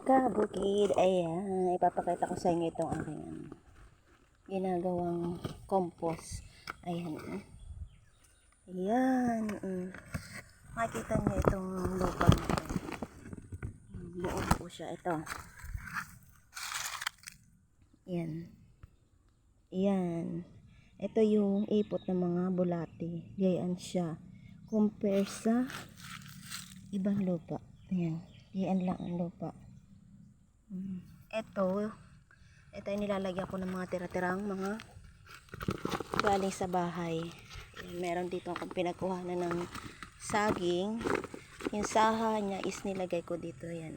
kabukid, ayan, ipapakita ko sa inyo itong aking ginagawang compost. Ayan, ayan, makikita niyo itong lupa na ito. Buo po siya, ito. Ayan, ayan, ito yung ipot ng mga bulati. Gayaan siya compare sa ibang lupa. Ayan, yan lang ang lupa. Ito ay nilalagyan ko ng mga tira-tirang mga galing sa bahay. Ayan, meron dito akong pinagkuhanan ng saging. Yung saha niya is nilagay ko dito. Ayan.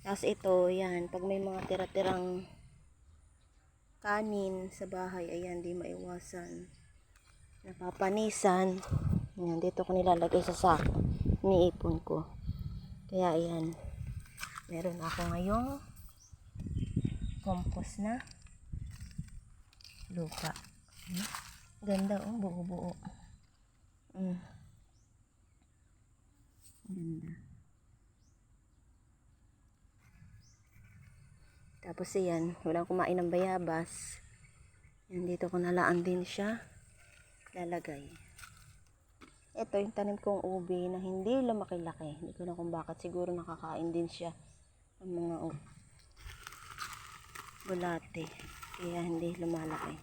Tapos ito, yan, pag may mga tira-tirang kanin sa bahay, ayan, di maiwasan napapanisan. Ayan, dito ko nilalagay sa sako. Iniipon ko. Kaya ayan, meron ako ngayong compost na lupa. Ganda, oh, buo-buo. Ganda. Tapos ayan, walang kumain ng bayabas. Yan, dito ko nalaan din siya lalagay. Ito yung tanim kong ubi na hindi lumaki-laki. Hindi ko na kung bakit, siguro nakakain din siya ng mga bulate. Kaya hindi lumalaki.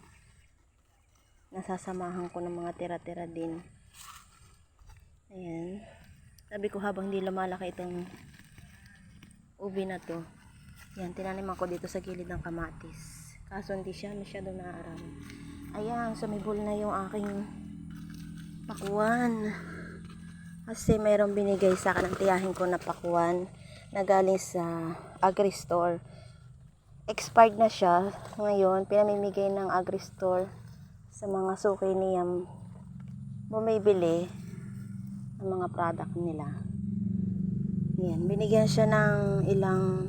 Nasasamahan ko ng mga tira-tira din. Ayan. Sabi ko habang hindi lumalaki itong ubi na to, yan, tinaniman ko dito sa gilid ng kamatis. Kaso hindi siya masyadong naarami. Ayan, sumibol na yung aking pakuan. Kasi mayroong binigay sa akin ng tiyahin ko na pakuan na galing sa Agri-Store. Expired na siya. Ngayon, pinamimigay ng Agri-Store sa mga suki niyang bumibili ng mga product nila. Yan, binigyan siya ng ilang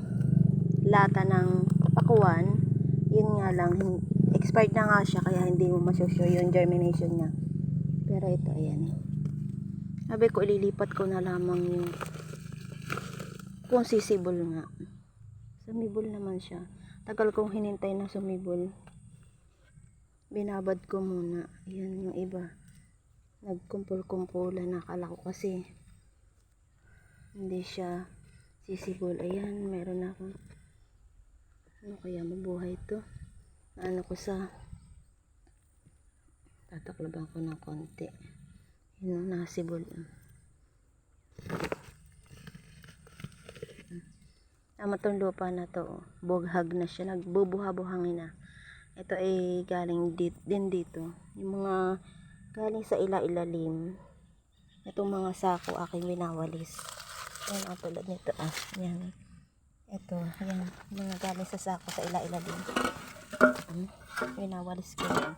lata ng pakuan. Yun nga lang, expired na nga siya, kaya hindi mo masusure yung germination niya. Pero ito, ayan. Sabi ko, ililipat ko na lamang yung kung sisibol nga. Sumibol naman siya. Tagal kong hinintay na sumibol. Binabad ko muna. Ayan yung iba. Nagkumpul-kumpulan. Nakala ko kasi hindi siya sisibol. Ayan, meron ako. Ano kaya mabuhay ito? Ano ko sa tataklaban ko ng konti. Yun, nasibol. Itong lupa na to, bughag na siya, nagbubuha-buhangin na. Ito ay galing din dito. Yung mga galing sa ilalim. Itong mga sako aking winawalis. Yan ang tulad nito. Yan. Ito, yan. Mga galing sa sako sa ilalim. Winawalis ko yan.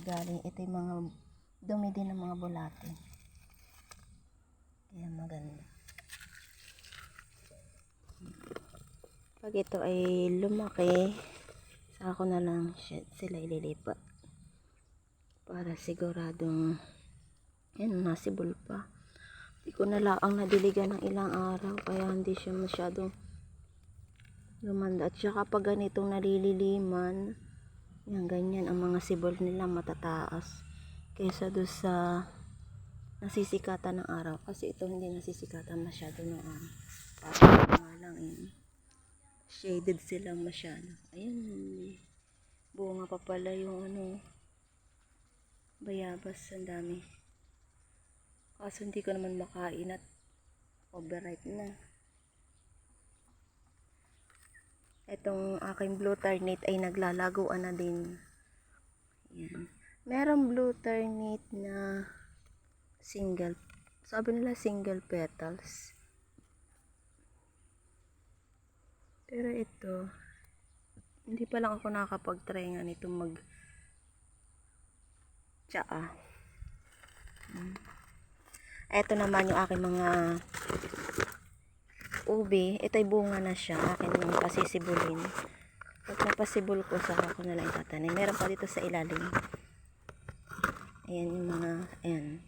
Galing, ito yung mga dumi din ng mga bulate. Kaya maganda. Pag ito ay lumaki, saka ko na lang sila ililipat para siguradong yan, nasibol pa. Hindi ko na laang nadiligan ng ilang araw, kaya hindi siya masyadong lumanda. At saka pag ganitong nalililiman, yan, ganyan ang mga sibol nila, matataas kaysa doon sa nasisikatan ng araw. Kasi ito hindi nasisikatan masyado ng araw. Parang nga lang shaded sila masyado. Ayun, bunga pa pala yung bayabas, ang dami. Kaso hindi ko naman makain at overripe na. Itong aking blue ternate ay naglalaguan na din. Yan. Merong blue ternate na single, sabi nila single petals. Pero ito, hindi pa lang ako nakakapag-try nga nito mag-tsaa. Ito naman yung aking mga ubi. Ito ay bunga na siya. Akin nang pasisibulin. Pag napasibol ko, saka ako na lang itatanim. Meron pa dito sa ilalim. Ayan yung mga, ayan.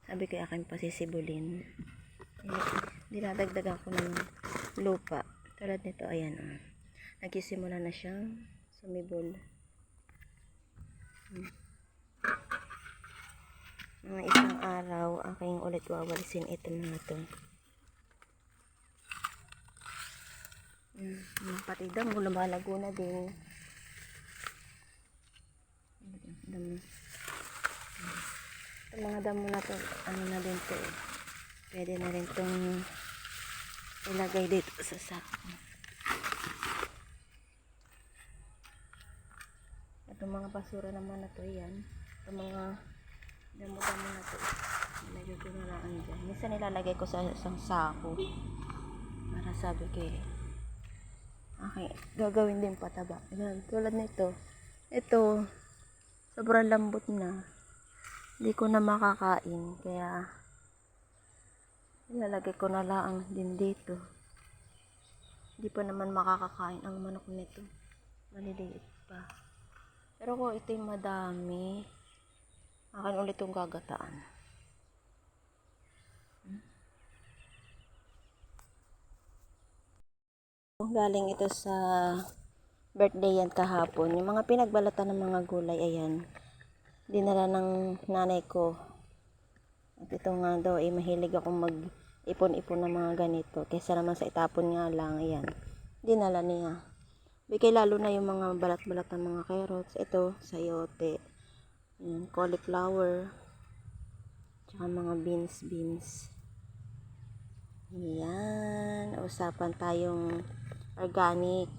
Sabi ko akin pasisibulin. Dinadagdagan ko ng lupa. Tulad nito, ayan. Nagsisimula na siyang sumibol. Mga isang araw, aking ulit wawalisin ito mga to. Pati damo, lumalago na din. Damo. Ito mga damo na to, ano na din to eh. Pwede na rin itong ilagay dito sa sako. Itong mga basura naman na to, yan. Itong mga damo-damo na to, nilagay ko na lang dyan. Minsan nilalagay ko sa isang sako para sabi ko okay, gagawin din pataba. Ayan, tulad nito, ito sobrang lambot na, hindi ko na makakain, kaya nilalagay ko na lang din dito. Hindi pa naman makakakain ang manok nito, maliliit pa. Pero kung ito'y madami, akin ulit itong gagataan. Galing ito sa birthday yan kahapon. Yung mga pinagbalatan ng mga gulay, ayan. Dinala ng nanay ko. At ito nga daw, mahilig akong mag-ipon-ipon ng mga ganito. Kaysa naman sa itapon nga lang, ayan. Dinala niya. Bigay lalo na yung mga balat-balat ng mga carrots. Ito, sayote. Ayan, cauliflower. Tsaka mga beans. Ayan, usapan tayong organic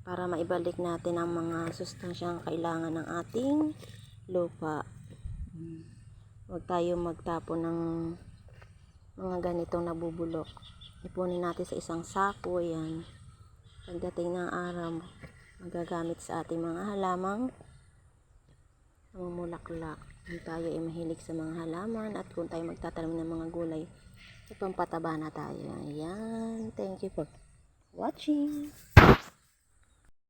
para maibalik natin ang mga sustansyang kailangan ng ating lupa. Huwag tayong magtapon ng mga ganitong nabubulok. Ipunin natin sa isang sako. Ayan, pagdating ng araw, magagamit sa ating mga halamang namumulaklak. Kung tayo ay mahilig sa mga halaman at kung tayo magtatanim ng mga gulay, pampataba na tayo. Ayan, thank you for watching.